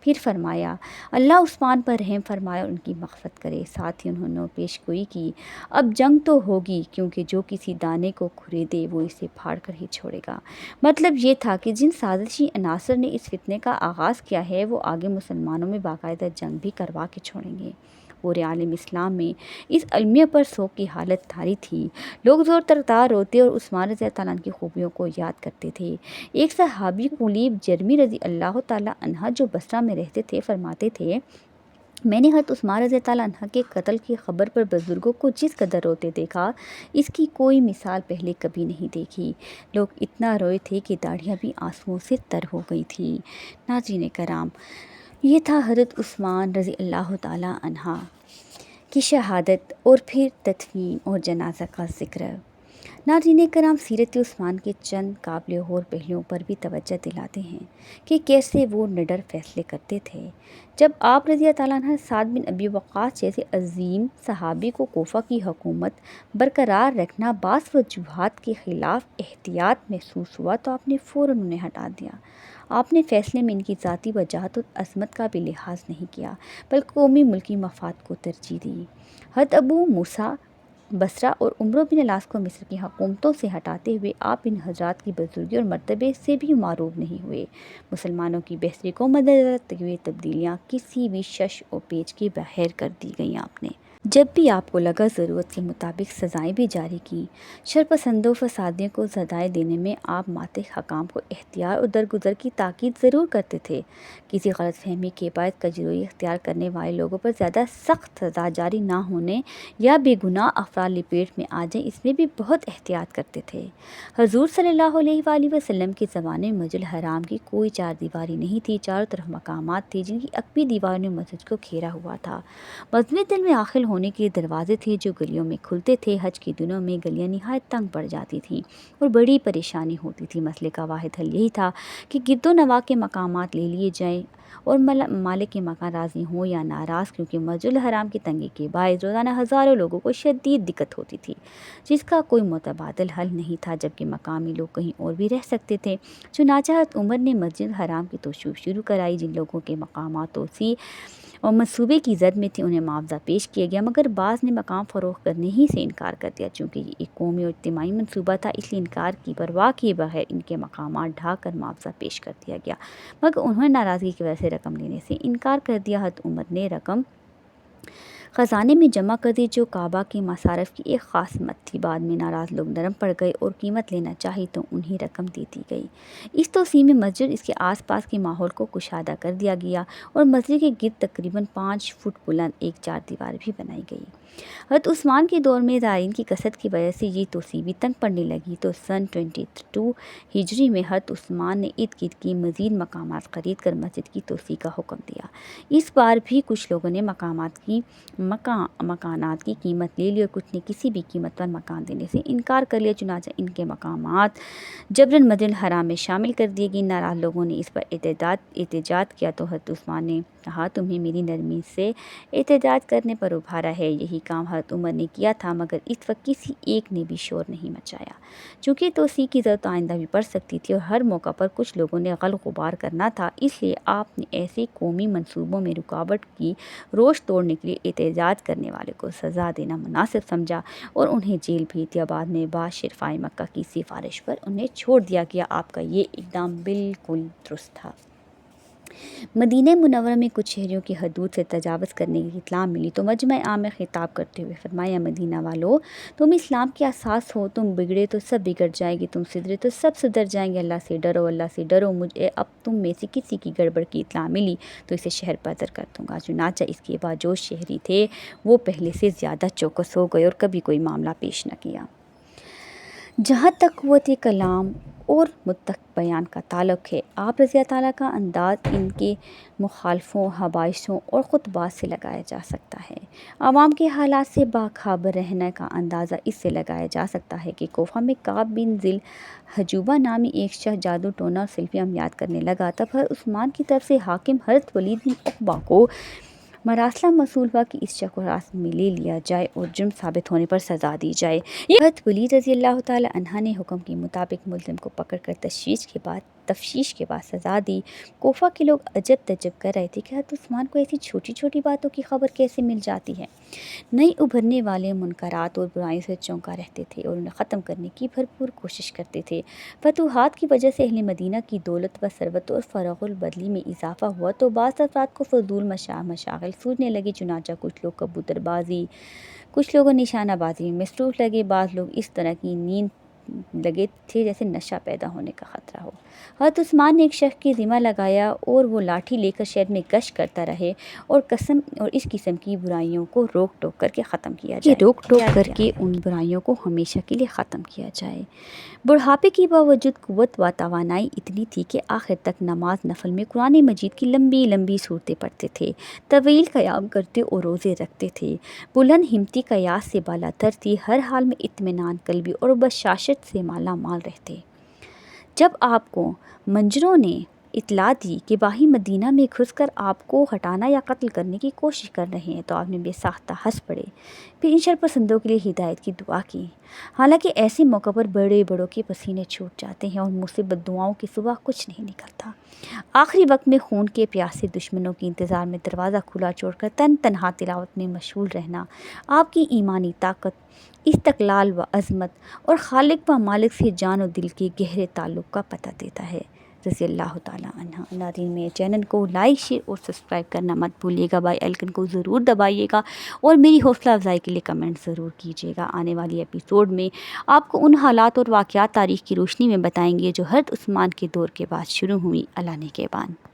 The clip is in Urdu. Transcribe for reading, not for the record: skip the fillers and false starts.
پھر فرمایا اللہ عثمان پر رحم فرمائے اور ان کی مغفرت کرے۔ ساتھ ہی انہوں نے پیش گوئی کی اب جنگ تو ہوگی، کیونکہ جو کسی دانے کو کھریدے وہ اسے پھاڑ کر ہی چھوڑے گا۔ مطلب یہ تھا کہ جن سازشی عناصر نے اس فتنے کا آغاز کیا ہے وہ آگے مسلمانوں میں باقاعدہ جنگ بھی کروا کے چھوڑیں گے۔ پورے عالم اسلام میں اس المیہ پر سوگ کی حالت تاری تھی۔ لوگ زور ترتار روتے اور عثمان رضی اللہ تعالیٰ عنہ کی خوبیوں کو یاد کرتے تھے۔ ایک صحابی قلیب جرمی رضی اللہ تعالیٰ عنہ جو بصرہ میں رہتے تھے فرماتے تھے میں نے حضرت عثمان رضی اللہ عنہ کے قتل کی خبر پر بزرگوں کو جس قدر روتے دیکھا اس کی کوئی مثال پہلے کبھی نہیں دیکھی۔ لوگ اتنا روئے تھے کہ داڑھیاں بھی آنسوؤں سے تر ہو گئی تھی۔ ناظرین کرام، یہ تھا حضرت عثمان رضی اللہ تعالیٰ عنہ کی شہادت اور پھر تدفین اور جنازہ کا ذکر۔ ناظرین کرام، سیرت عثمان کے چند قابل غور پہلوؤں پر بھی توجہ دلاتے ہیں کہ کیسے وہ نڈر فیصلے کرتے تھے۔ جب آپ رضی اللہ تعالیٰ عنہ سعد بن ابی وقاص جیسے عظیم صحابی کو کوفہ کی حکومت برقرار رکھنا بعض وجوہات کے خلاف احتیاط محسوس ہوا تو آپ نے فوراً انہیں ہٹا دیا۔ آپ نے فیصلے میں ان کی ذاتی وجاہت اور عظمت کا بھی لحاظ نہیں کیا بلکہ قومی ملکی مفاد کو ترجیح دی۔ حضرت ابو موسیٰ بصرہ اور عمرو بن العاص کو مصر کی حکومتوں سے ہٹاتے ہوئے آپ ان حضرات کی بزرگی اور مرتبے سے بھی معروف نہیں ہوئے۔ مسلمانوں کی بہتری کو مدنظر رکھتے ہوئے تبدیلیاں کسی بھی شش و پیچ کے بغیر کر دی گئیں۔ آپ نے جب بھی آپ کو لگا ضرورت کے مطابق سزائیں بھی جاری کیں۔ شرپسندوں فسادیوں کو سزائیں دینے میں آپ ماتح حکام کو احتیاط اور درگزر کی تاکید ضرور کرتے تھے۔ کسی غلط فہمی کے باعث کجروئی اختیار کرنے والے لوگوں پر زیادہ سخت سزا جاری نہ ہونے یا بے گناہ افراد لپیٹ میں آ جائیں اس میں بھی بہت احتیاط کرتے تھے۔ حضور صلی اللہ علیہ وآلہ وسلم کے زمانے میں مسجد الحرام کی کوئی چار دیواری نہیں تھی، چاروں طرف مقامات تھے جن کی عقبی دیواروں نے مسجد کو گھیرا ہوا تھا۔ مسجد دل میں داخل ہونے کے دروازے تھے جو گلیوں میں کھلتے تھے۔ حج کے دنوں میں گلیاں نہایت تنگ پڑ جاتی تھیں اور بڑی پریشانی ہوتی تھی۔ مسئلے کا واحد حل یہی تھا کہ گرد و نواح کے مقامات لے لیے جائیں اور مالک کے مکان راضی ہوں یا ناراض، کیونکہ مسجد الحرام کی تنگی کے باعث روزانہ ہزاروں لوگوں کو شدید دقت ہوتی تھی جس کا کوئی متبادل حل نہیں تھا، جبکہ مقامی لوگ کہیں اور بھی رہ سکتے تھے۔ چنانچہ حضرت عمر نے مسجد الحرام کی توسیع شروع کرائی۔ جن لوگوں کے مقامات توسیع اور منصوبے کی زد میں تھے انہیں معاوضہ پیش کیا گیا، مگر بعض نے مقام فروخت کرنے ہی سے انکار کر دیا۔ چونکہ یہ ایک قومی اور اجتماعی منصوبہ تھا اس لیے انکار کی پرواہ کیے بغیر ان کے مقامات ڈھا کر معاوضہ پیش کر دیا گیا، مگر انہوں نے ناراضگی کی وجہ سے رقم لینے سے انکار کر دیا۔ حضرت عمر نے رقم خزانے میں جمع کر دی جو کعبہ کے مصارف کی ایک خاص مد تھی۔ بعد میں ناراض لوگ نرم پڑ گئے اور قیمت لینا چاہی تو انہیں رقم دے دی گئی۔ اس توسیع میں مسجد اس کے آس پاس کے ماحول کو کشادہ کر دیا گیا اور مسجد کے گرد تقریباً 5 فٹ بلند ایک چار دیوار بھی بنائی گئی۔ حضرت عثمان کے دور میں زائرین کی کثرت کی وجہ سے یہ توسیع بھی تنگ پڑنے لگی تو سن 22 ہجری میں حضرت عثمان نے ارد گرد کی مزید مقامات خرید کر مسجد کی توسیع کا حکم دیا۔ اس بار بھی کچھ لوگوں نے مکانات کی قیمت لے لی اور کچھ نے کسی بھی قیمت پر مکان دینے سے انکار کر لیا، چنانچہ ان کے مقامات جبراً مسجد الحرام میں شامل کر دیے گئے۔ ناراض لوگوں نے اس پر احتجاج کیا تو حضرت عثمان نے کہا تمہیں میری نرمی سے احتجاج کرنے پر ابھارا ہے۔ یہی کام حضرت عمر نے کیا تھا، مگر اس وقت کسی ایک نے بھی شور نہیں مچایا۔ چونکہ توسیع کی ضرورت آئندہ بھی پڑ سکتی تھی اور ہر موقع پر کچھ لوگوں نے غل غبار کرنا تھا، اس لیے آپ نے ایسے قومی منصوبوں میں رکاوٹ کی روش توڑنے کے لیے احتجاج کرنے والے کو سزا دینا مناسب سمجھا اور انہیں جیل بھیج دیا۔ بعد میں بعض شرفائے مکہ کی سفارش پر انہیں چھوڑ دیا گیا۔ آپ کا یہ اقدام بالکل درست تھا۔ مدینہ منورہ میں کچھ شہریوں کی حدود سے تجاوز کرنے کی اطلاع ملی تو مجمع عام میں خطاب کرتے ہوئے فرمایا مدینہ والو، تم اسلام کے اساس ہو، تم بگڑے تو سب بگڑ جائیں گے، تم سدھرے تو سب سدھر جائیں گے، اللہ سے ڈرو، اللہ سے ڈرو، مجھے اب تم میں سے کسی کی گڑبڑ کی اطلاع ملی تو اسے شہر بدر کر دوں گا۔ چنانچہ اس کے بعد جو شہری تھے وہ پہلے سے زیادہ چوکس ہو گئے اور کبھی کوئی معاملہ پیش نہ کیا۔ جہاں تک قوت کلام اور مطلق بیان کا تعلق ہے، آپ رضی اللہ تعالیٰ کا انداز ان کے مخالفوں، حبائشوں اور خطبات سے لگایا جا سکتا ہے۔ عوام کے حالات سے باخبر رہنے کا اندازہ اس سے لگایا جا سکتا ہے کہ کوفہ میں کعب بن ذی الحجوبہ نامی ایک شخص جادو ٹونا اور سلفی عملیات کرنے لگا۔ تب حضرت عثمان کی طرف سے حاکم حضرت ولید بن عقبہ کو مراسلہ موصول ہوا کہ اس شخص کو حراست میں لے لیا جائے اور جرم ثابت ہونے پر سزا دی جائے۔ حضرت ولید رضی اللہ تعالیٰ عنہ نے حکم کے مطابق ملزم کو پکڑ کر تشویش کے بعد تفتیش کے بعد سزا دی۔ کوفہ کے لوگ عجب تعجب کر رہے تھے کہ حضرت عثمان کو ایسی چھوٹی چھوٹی باتوں کی خبر کیسے مل جاتی ہے۔ نئی ابھرنے والے منکرات اور برائیوں سے چونکا رہتے تھے اور انہیں ختم کرنے کی بھرپور کوشش کرتے تھے۔ فتوحات کی وجہ سے اہل مدینہ کی دولت و ثروت اور فراغ البدلی میں اضافہ ہوا تو بعض افراد کو فضول مشاغل سوجنے لگے، چنانچہ کچھ لوگ کبوتر بازی، کچھ لوگ نشانہ بازی میں مصروف لگے، بعض لوگ اس طرح کی نیند لگے تھے جیسے نشہ پیدا ہونے کا خطرہ ہو۔ حضرت عثمان نے ایک شخص کی ذمہ لگایا اور وہ لاٹھی لے کر شہر میں گشت کرتا رہے اور اس قسم کی برائیوں کو روک ٹوک کر کے ختم کیا جائے، ان برائیوں کو ہمیشہ کے لیے ختم کیا جائے۔ بڑھاپے کی باوجود قوت و توانائی اتنی تھی کہ آخر تک نماز نفل میں قرآن مجید کی لمبی لمبی صورتیں پڑھتے تھے، طویل قیام کرتے اور روزے رکھتے تھے، بلند ہمتی قیاس سے بالا تر تھی، ہر حال میں اطمینان قلبی اور بشاشت سے مالا مال رہتے۔ جب آپ کو منجروں نے اطلاع دی کہ باغی مدینہ میں گھس کر آپ کو ہٹانا یا قتل کرنے کی کوشش کر رہے ہیں تو آپ نے بے ساختہ ہنس پڑے، پھر ان شرپسندوں کے لیے ہدایت کی دعا کی۔ حالانکہ ایسے موقع پر بڑے بڑوں کے پسینے چھوٹ جاتے ہیں اور منہ سے بددعاؤں کے سوا کچھ نہیں نکلتا۔ آخری وقت میں خون کے پیاسے دشمنوں کے انتظار میں دروازہ کھلا چھوڑ کر تنہا تلاوت میں مشغول رہنا آپ کی ایمانی طاقت، استقلال و عظمت اور خالق و مالک سے جان و دل کے گہرے تعلق کا پتہ دیتا ہے۔ رضی اللہ تعالیٰ عنہ۔ ناظرین، میرے چینل کو لائک، شیئر اور سبسکرائب کرنا مت بھولیے گا، بیل آئیکن کو ضرور دبائیے گا اور میری حوصلہ افزائی کے لیے کمنٹ ضرور کیجیے گا۔ آنے والی ایپیسوڈ میں آپ کو ان حالات اور واقعات تاریخ کی روشنی میں بتائیں گے جو حضرت عثمان کے دور کے بعد شروع ہوئی۔ اللہ نگہبان۔